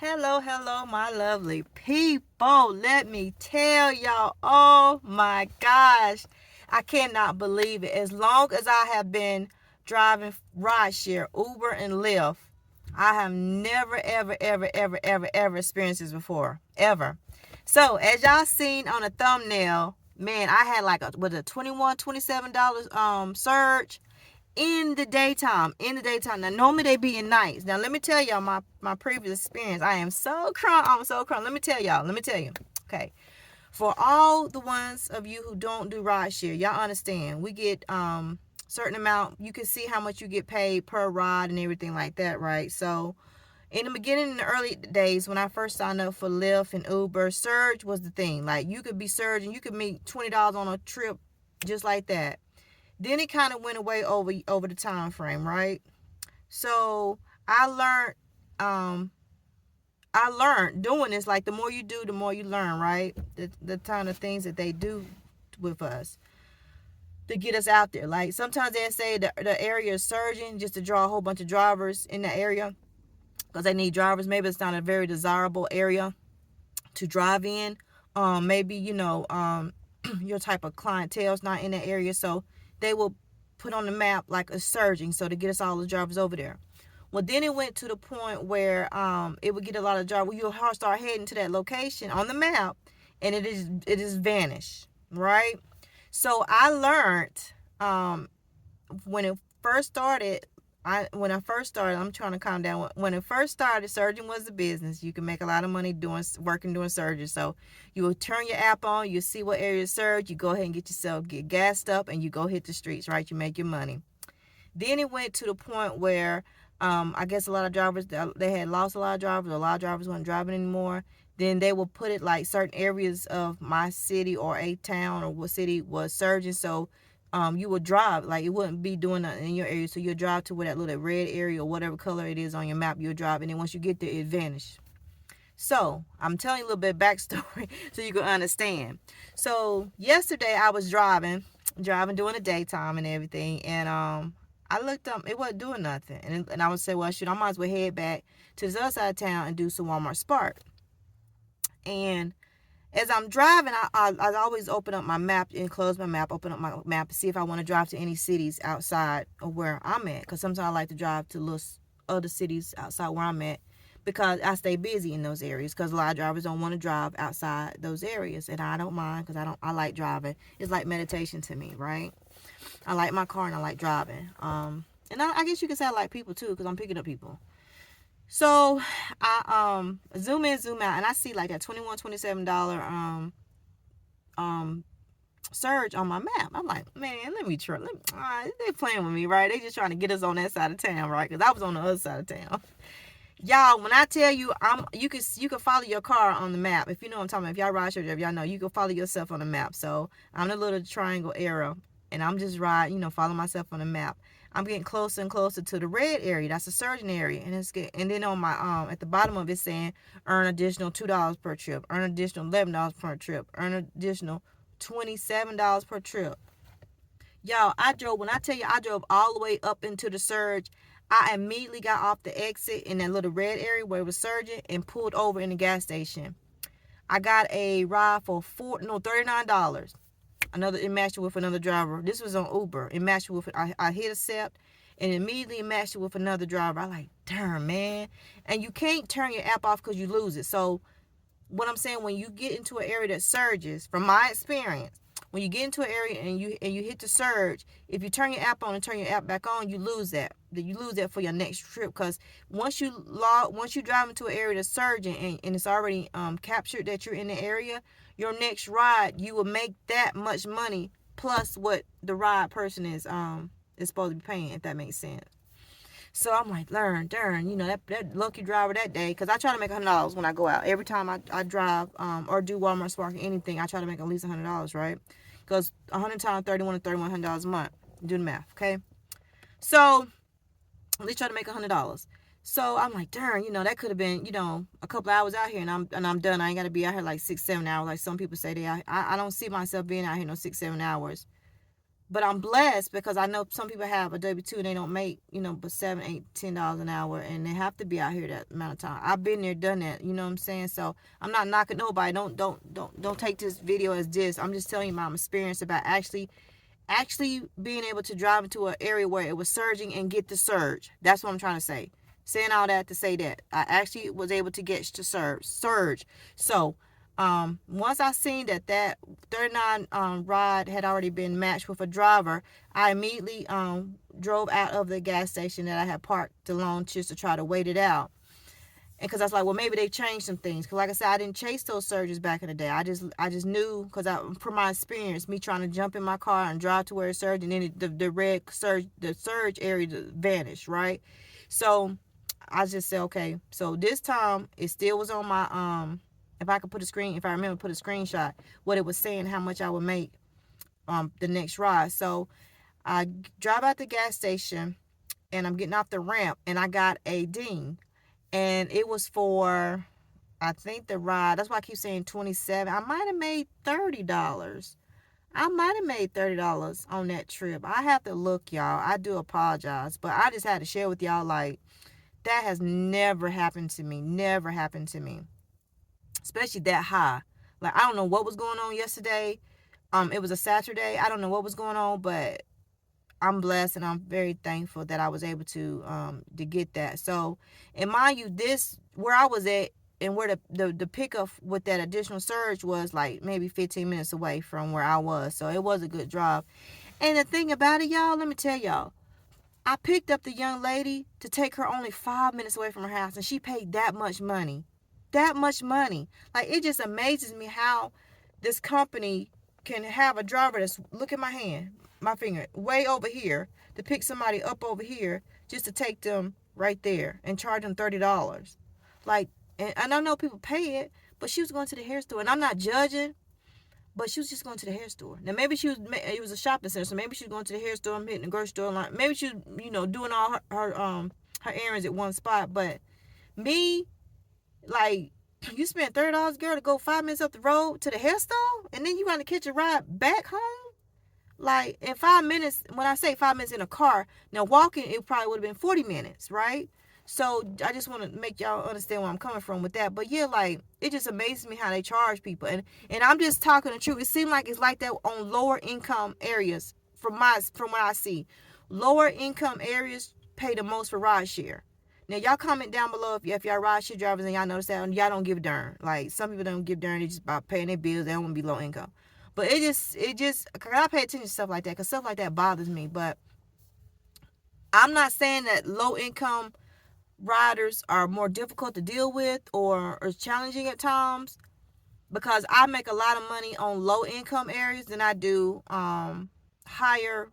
Hello, my lovely people. Let me tell y'all, oh my gosh, I cannot believe it. As long as I have been driving rideshare, Uber, and Lyft, I have never, ever experienced this before. Ever. So, as y'all seen on the thumbnail, man, I had like a $21, $27 surge in the daytime. Now normally they be in nights. Now let me tell y'all my previous experience. I'm so crunk. Let me tell you. Okay, for all the ones of you who don't do rideshare, y'all understand we get certain amount. You can see how much you get paid per ride and everything like that, right? So in the beginning, in the early days when I first signed up for Lyft and Uber, surge was the thing. Like you could be surging, you could make $20 on a trip just like that. Then it kind of went away over the time frame, right? So I learned doing this, like the more you do, the more you learn, right? The kind of things that they do with us to get us out there. Like sometimes they say the area is surging just to draw a whole bunch of drivers in the area because they need drivers. Maybe it's not a very desirable area to drive in. Maybe your type of clientele is not in that area, so they will put on the map like a surging, so to get us all the drivers over there. Well, then it went to the point where it would get a lot of drivers. You'll start heading to that location on the map, and it is vanished, right? So I learned when it first started. I'm trying to calm down. When it first started, surging was the business. You can make a lot of money doing surgery. So you will turn your app on, you see what area surge, you go ahead and get gassed up, and you go hit the streets, right? You make your money. Then it went to the point where I guess a lot of drivers, they had lost a lot of drivers. A lot of drivers weren't driving anymore. Then they will put it like certain areas of my city or a town or what city was surging. So you would drive, like it wouldn't be doing that in your area. So you'll drive to where that little red area or whatever color it is on your map, you'll drive. And then once you get there, it vanished. So I'm telling you a little bit of backstory so you can understand. So yesterday I was driving during the daytime and everything. And I looked up, it wasn't doing nothing. And I would say, well, shoot, I might as well head back to the other side of town and do some Walmart Spark. And as I'm driving, I always open up my map and close my map, open up my map to see if I want to drive to any cities outside of where I'm at. Because sometimes I like to drive to little other cities outside where I'm at because I stay busy in those areas. Because a lot of drivers don't want to drive outside those areas. And I don't mind because I like driving. It's like meditation to me, right? I like my car and I like driving. And I guess you can say I like people too because I'm picking up people. So I zoom in, zoom out, and I see like that $21, $27 surge on my map. I'm like, man, let me try. They playing with me, right? They just trying to get us on that side of town, right? Because I was on the other side of town. Y'all, when I tell you, you can follow your car on the map. If you know what I'm talking about, if y'all ride share, y'all know you can follow yourself on the map. So I'm the little triangle arrow, and I'm just follow myself on the map. I'm getting closer and closer to the red area. That's the surgeon area, and then on my at the bottom of it saying earn additional $2 per trip, earn additional $11 per trip, earn additional $27 per trip. Y'all, when I tell you I drove all the way up into the surge, I immediately got off the exit in that little red area where it was surging and pulled over in the gas station. I got a ride for $39. It matched with another driver. This was on Uber. It matched with, I hit accept and immediately it matched with another driver. I like, darn, man. And you can't turn your app off because you lose it. So what I'm saying, when you get into an area that surges, from my experience, when you get into an area and you hit the surge, if you turn your app on and turn your app back on, you lose that. You lose that for your next trip because once you drive into an area that's surging and it's already captured that you're in the area, your next ride you will make that much money plus what the ride person is supposed to be paying, if that makes sense. So I'm like, darn, that lucky driver that day, because I try to make $100 when I go out. Every time I drive or do Walmart Spark or anything, I try to make at least $100, right? Because 100 times 31 is $3,100 a month. Do the math, okay? So at least try to make $100. So I'm like, darn, that could have been, a couple hours out here, and I'm done. I ain't got to be out here like 6-7 hours, like some people say they. I don't see myself being out here no 6-7 hours. But I'm blessed because I know some people have a W-2 and they don't make, but $7, $8, $10 an hour, and they have to be out here that amount of time. I've been there, done that. You know what I'm saying? So I'm not knocking nobody. Don't take this video as this. I'm just telling you my experience about actually being able to drive into an area where it was surging and get the surge. That's what I'm trying to say. Saying all that to say that I actually was able to get to surge. So once I seen that 39 ride had already been matched with a driver, I immediately drove out of the gas station that I had parked alone just to try to wait it out. And because I was like, well, maybe they changed some things. Because like I said, I didn't chase those surges back in the day. I just knew, because from my experience, me trying to jump in my car and drive to where it surged, and then the red surge, the surge area vanished, right? So I just said, okay. So this time it still was on my if I remember put a screenshot what it was saying, how much I would make the next ride. So I drive out the gas station and I'm getting off the ramp and I got a ding, and it was for, I think, the ride. That's why I keep saying 27. I might have made $30. I might have made $30 on that trip. I have to look, y'all. I do apologize, but I just had to share with y'all, like, that has never happened to me. Never happened to me, especially that high. Like, I don't know what was going on yesterday. It was a Saturday. I don't know what was going on, but I'm blessed and I'm very thankful that I was able to get that. So, and mind you, this where I was at and where the pickup with that additional surge was like maybe 15 minutes away from where I was. So it was a good drive. And the thing about it, y'all, let me tell y'all, I picked up the young lady to take her only 5 minutes away from her house, and she paid that much money. That much money. Like, it just amazes me how this company can have a driver that's, look at my hand, my finger, way over here, to pick somebody up over here just to take them right there and charge them $30. Like, and I know people pay it, but she was going to the hair store, and I'm not judging, but she was just going to the hair store. Now, maybe it was a shopping center, so maybe she was going to the hair store and hitting the grocery store. Like, maybe she was, doing all her errands at one spot. But me, like, you spent $30, girl, to go 5 minutes up the road to the hair store, and then you got to catch a ride back home? Like, in 5 minutes, when I say 5 minutes in a car, now walking, it probably would have been 40 minutes, right? So I just want to make y'all understand where I'm coming from with that. But yeah, like, it just amazes me how they charge people. And I'm just talking the truth. It seems like it's like that on lower income areas from what I see. Lower income areas pay the most for ride share. Now, y'all comment down below if y'all ride share drivers and y'all notice that, and y'all don't give a darn. Like, some people don't give a darn. They just about paying their bills. They don't want to be low income. But cause I pay attention to stuff like that, because stuff like that bothers me. But I'm not saying that low income riders are more difficult to deal with or challenging at times, because I make a lot of money on low income areas than I do higher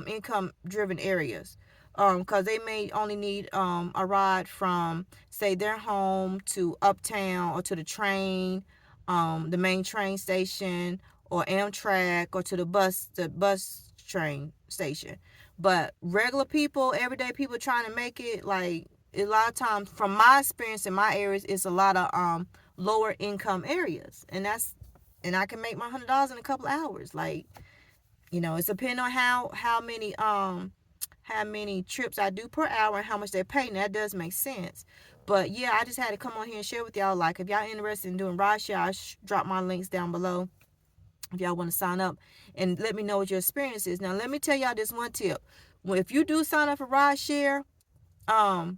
income driven areas, because they may only need a ride from, say, their home to uptown or to the main train station, or Amtrak, or to the bus train station. But regular people, everyday people trying to make it, like, a lot of times, from my experience in my areas, it's a lot of lower income areas, and I can make my $100 in a couple of hours. Like, it's depending on how many trips I do per hour and how much they pay. And that does make sense. But yeah, I just had to come on here and share with y'all. Like, if y'all interested in doing rideshare, I drop my links down below if y'all want to sign up, and let me know what your experience is. Now, let me tell y'all this one tip. Well, if you do sign up for rideshare, um,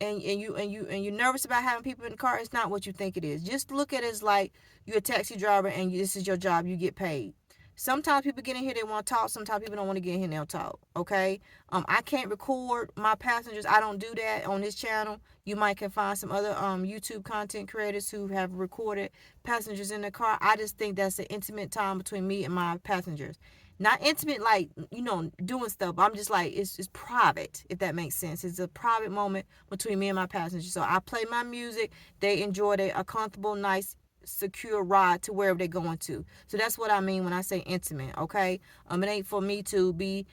and you're nervous about having people in the car, it's not what you think it is. Just look at it as like you're a taxi driver and this is your job. You get paid. Sometimes people get in here, they want to talk. Sometimes people don't want to get in here and they'll talk. Okay. I can't record my passengers. I don't do that on this channel. You might can find some other YouTube content creators who have recorded passengers in the car. I just think that's an intimate time between me and my passengers. Not intimate, like, doing stuff. I'm just like, it's private, if that makes sense. It's a private moment between me and my passengers. So I play my music. They enjoy a comfortable, nice, secure ride to wherever they're going to. So that's what I mean when I say intimate. Okay. It ain't for me to be,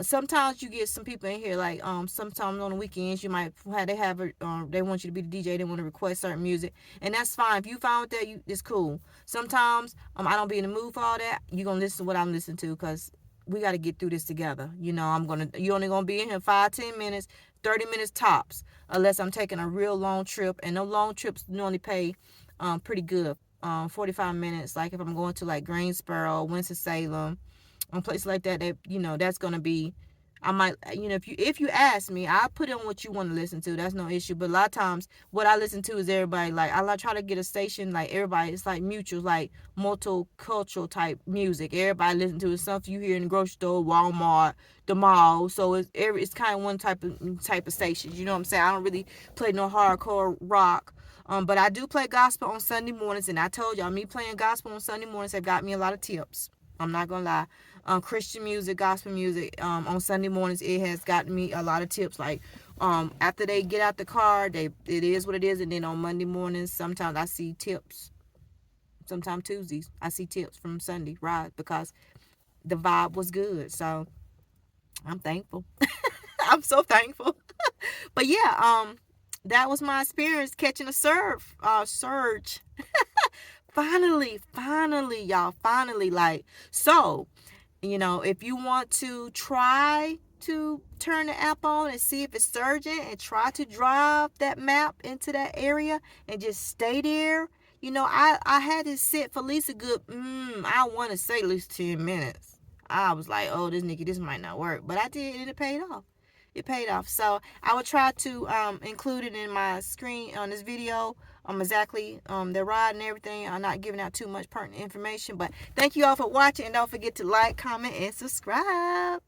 sometimes you get some people in here, like, sometimes on the weekends you might they want you to be the DJ. They want to request certain music, and that's fine. If you found with that, it's cool. Sometimes I don't be in the mood for all that. You're gonna listen to what I'm listening to, because we got to get through this together. You know, you only gonna be in here 5-10 minutes, 30 minutes tops, unless I'm taking a real long trip. And those long trips normally pay pretty good. 45 minutes, like if I'm going to like Greensboro, Winston-Salem, places like that, that's gonna be, I might, if you ask me, I put on what you want to listen to. That's no issue. But a lot of times, what I listen to is everybody. Like I try to get a station like everybody. It's like mutual, like multicultural type music. Everybody listen to it. Something you hear in the grocery store, Walmart, the mall. So it's kind of one type of stations. You know what I'm saying? I don't really play no hardcore rock. But I do play gospel on Sunday mornings, and I told y'all, me playing gospel on Sunday mornings have got me a lot of tips. I'm not gonna lie. Christian music, gospel music, on Sunday mornings, it has gotten me a lot of tips. Like, after they get out the car, it is what it is. And then on Monday mornings, sometimes I see tips. Sometimes Tuesdays, I see tips from Sunday, right? Because the vibe was good. So I'm thankful. I'm so thankful. But yeah, that was my experience catching a surge. Finally, y'all, finally, like, so, if you want to try to turn the app on and see if it's surging and try to drive that map into that area and just stay there, I had to sit for at least a good, I want to say at least 10 minutes. I was like, oh, this might not work. But I did, and it paid off. It paid off. So I will try to include it in my screen on this video. Exactly the ride and everything. I'm not giving out too much pertinent information. But thank you all for watching. And don't forget to like, comment, and subscribe.